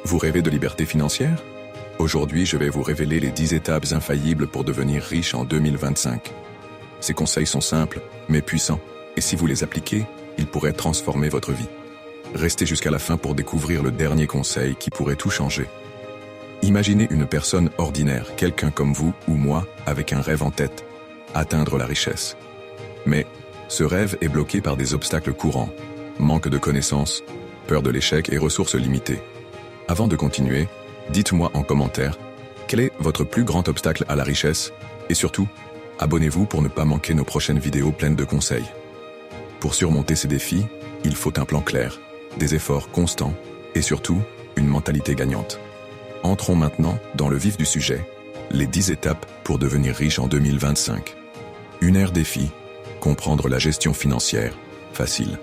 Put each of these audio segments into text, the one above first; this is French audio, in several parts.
Vous rêvez de liberté financière? Aujourd'hui, je vais vous révéler les 10 étapes infaillibles pour devenir riche en 2025. Ces conseils sont simples, mais puissants, et si vous les appliquez, ils pourraient transformer votre vie. Restez jusqu'à la fin pour découvrir le dernier conseil qui pourrait tout changer. Imaginez une personne ordinaire, quelqu'un comme vous ou moi, avec un rêve en tête, atteindre la richesse. Mais ce rêve est bloqué par des obstacles courants, manque de connaissances, peur de l'échec et ressources limitées. Avant de continuer, dites-moi en commentaire, quel est votre plus grand obstacle à la richesse? Et surtout, abonnez-vous pour ne pas manquer nos prochaines vidéos pleines de conseils. Pour surmonter ces défis, il faut un plan clair, des efforts constants et surtout, une mentalité gagnante. Entrons maintenant dans le vif du sujet, les 10 étapes pour devenir riche en 2025. Une ère défi, comprendre la gestion financière, facile.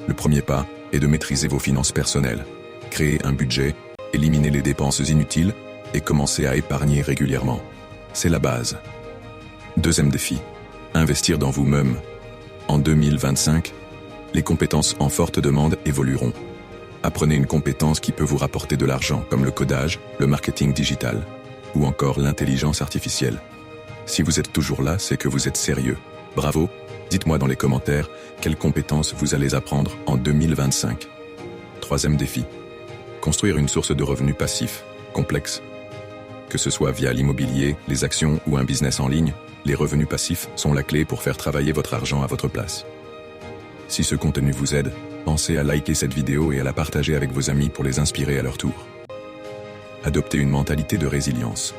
Le premier pas est de maîtriser vos finances personnelles. Créer un budget, éliminer les dépenses inutiles et commencer à épargner régulièrement. C'est la base. Deuxième défi, investir dans vous-même. En 2025, les compétences en forte demande évolueront. Apprenez une compétence qui peut vous rapporter de l'argent, comme le codage, le marketing digital, ou encore l'intelligence artificielle. Si vous êtes toujours là, c'est que vous êtes sérieux. Bravo, dites-moi dans les commentaires quelles compétences vous allez apprendre en 2025. Troisième défi, construire une source de revenus passifs, complexe. Que ce soit via l'immobilier, les actions ou un business en ligne, les revenus passifs sont la clé pour faire travailler votre argent à votre place. Si ce contenu vous aide, pensez à liker cette vidéo et à la partager avec vos amis pour les inspirer à leur tour. Adoptez une mentalité de résilience.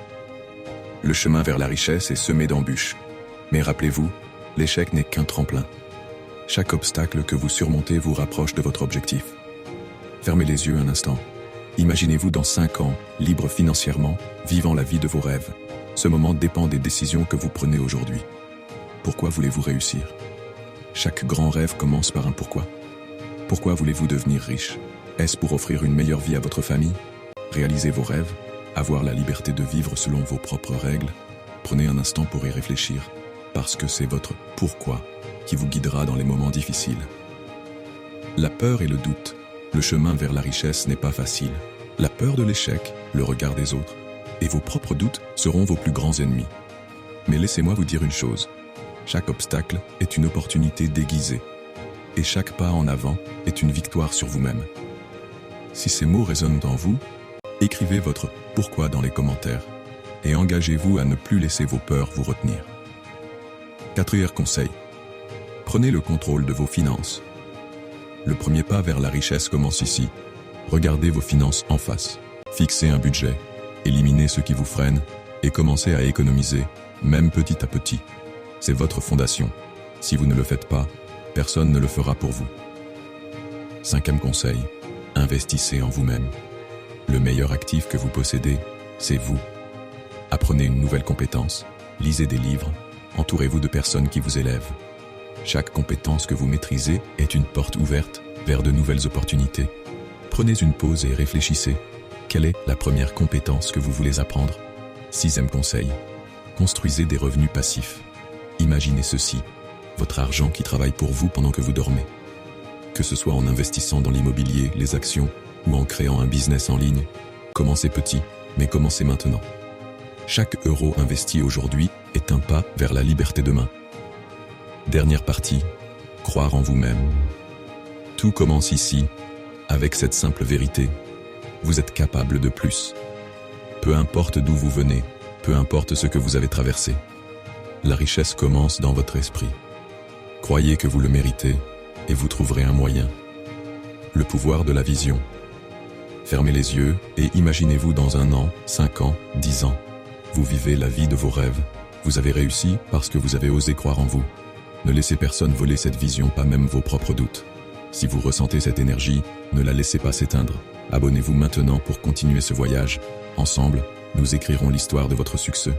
Le chemin vers la richesse est semé d'embûches. Mais rappelez-vous, l'échec n'est qu'un tremplin. Chaque obstacle que vous surmontez vous rapproche de votre objectif. Fermez les yeux un instant. Imaginez-vous dans 5 ans, libre financièrement, vivant la vie de vos rêves. Ce moment dépend des décisions que vous prenez aujourd'hui. Pourquoi voulez-vous réussir? Chaque grand rêve commence par un pourquoi. Pourquoi voulez-vous devenir riche? Est-ce pour offrir une meilleure vie à votre famille? Réaliser vos rêves? Avoir la liberté de vivre selon vos propres règles? Prenez un instant pour y réfléchir, parce que c'est votre pourquoi qui vous guidera dans les moments difficiles. La peur et le doute. Le chemin vers la richesse n'est pas facile. La peur de l'échec, le regard des autres, et vos propres doutes seront vos plus grands ennemis. Mais laissez-moi vous dire une chose. Chaque obstacle est une opportunité déguisée. Et chaque pas en avant est une victoire sur vous-même. Si ces mots résonnent en vous, écrivez votre « pourquoi » dans les commentaires et engagez-vous à ne plus laisser vos peurs vous retenir. Quatrième conseil. Prenez le contrôle de vos finances. Le premier pas vers la richesse commence ici. Regardez vos finances en face. Fixez un budget, éliminez ce qui vous freine et commencez à économiser, même petit à petit. C'est votre fondation. Si vous ne le faites pas, personne ne le fera pour vous. Cinquième conseil, investissez en vous-même. Le meilleur actif que vous possédez, c'est vous. Apprenez une nouvelle compétence, lisez des livres, entourez-vous de personnes qui vous élèvent. Chaque compétence que vous maîtrisez est une porte ouverte vers de nouvelles opportunités. Prenez une pause et réfléchissez. Quelle est la première compétence que vous voulez apprendre? Sixième conseil, construisez des revenus passifs. Imaginez ceci, votre argent qui travaille pour vous pendant que vous dormez. Que ce soit en investissant dans l'immobilier, les actions ou en créant un business en ligne, commencez petit, mais commencez maintenant. Chaque euro investi aujourd'hui est un pas vers la liberté demain. Dernière partie, croire en vous-même. Tout commence ici, avec cette simple vérité. Vous êtes capable de plus. Peu importe d'où vous venez, peu importe ce que vous avez traversé. La richesse commence dans votre esprit. Croyez que vous le méritez et vous trouverez un moyen. Le pouvoir de la vision. Fermez les yeux et imaginez-vous dans 1 an, 5 ans, 10 ans. Vous vivez la vie de vos rêves. Vous avez réussi parce que vous avez osé croire en vous. Ne laissez personne voler cette vision, pas même vos propres doutes. Si vous ressentez cette énergie, ne la laissez pas s'éteindre. Abonnez-vous maintenant pour continuer ce voyage. Ensemble, nous écrirons l'histoire de votre succès.